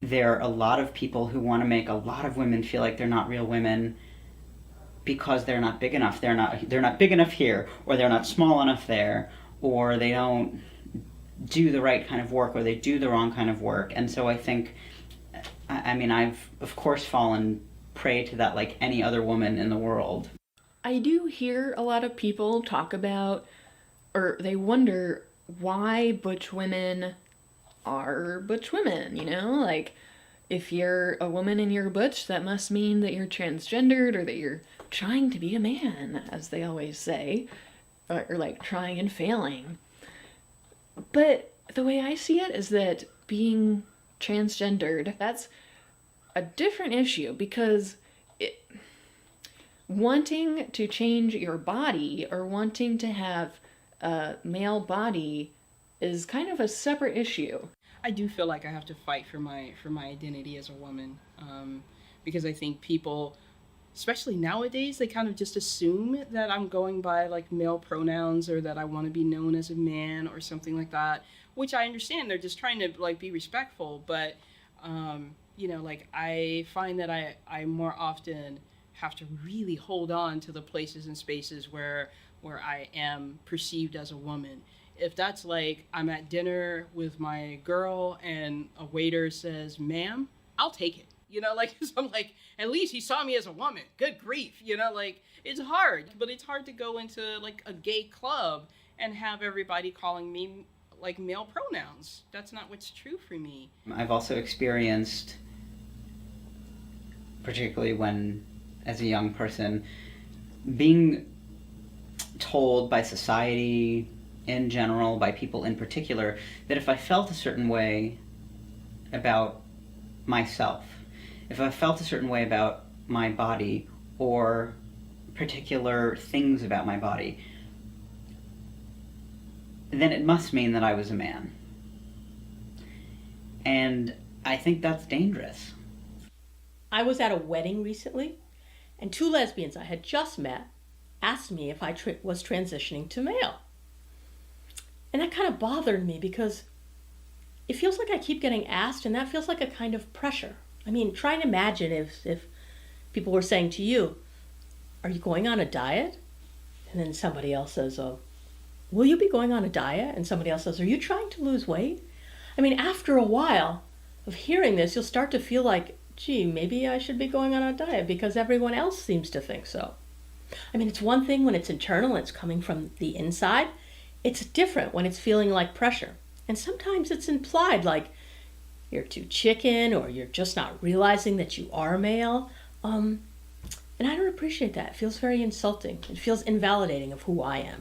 there are a lot of people who want to make a lot of women feel like they're not real women because they're not big enough. They're not big enough here, or they're not small enough there, or they don't do the right kind of work, or they do the wrong kind of work. And so I think, I mean, I've of course fallen prey to that like any other woman in the world. I do hear a lot of people talk about, or they wonder why butch women are butch women, you know? Like, if you're a woman and you're butch, that must mean that you're transgendered or that you're trying to be a man, as they always say, or like trying and failing. But the way I see it is that being transgendered, that's a different issue because it, wanting to change your body or wanting to have a male body is kind of a separate issue. I do feel like I have to fight for my identity as a woman, because I think people, especially nowadays, they kind of just assume that I'm going by like male pronouns or that I want to be known as a man or something like that, which I understand. They're just trying to like be respectful, but like I find that I more often have to really hold on to the places and spaces where I am perceived as a woman. If that's like I'm at dinner with my girl and a waiter says, "Ma'am," I'll take it. Like, so I'm like, at least he saw me as a woman. Good grief. Like, it's hard, but it's hard to go into like a gay club and have everybody calling me like male pronouns. That's not what's true for me. I've also experienced, particularly when, as a young person, being told by society in general, by people in particular, that if I felt a certain way about myself, if I felt a certain way about my body or particular things about my body, then it must mean that I was a man. And I think that's dangerous. I was at a wedding recently, and two lesbians I had just met asked me if I was transitioning to male. And that kind of bothered me because it feels like I keep getting asked, and that feels like a kind of pressure. I mean, try and imagine if people were saying to you, "Are you going on a diet?" And then somebody else says, "Oh, will you be going on a diet?" And somebody else says, "Are you trying to lose weight?" I mean, after a while of hearing this, you'll start to feel like, gee, maybe I should be going on a diet because everyone else seems to think so. I mean, it's one thing when it's internal and it's coming from the inside. It's different when it's feeling like pressure. And sometimes it's implied, like you're too chicken or you're just not realizing that you are male. And I don't appreciate that. It feels very insulting. It feels invalidating of who I am.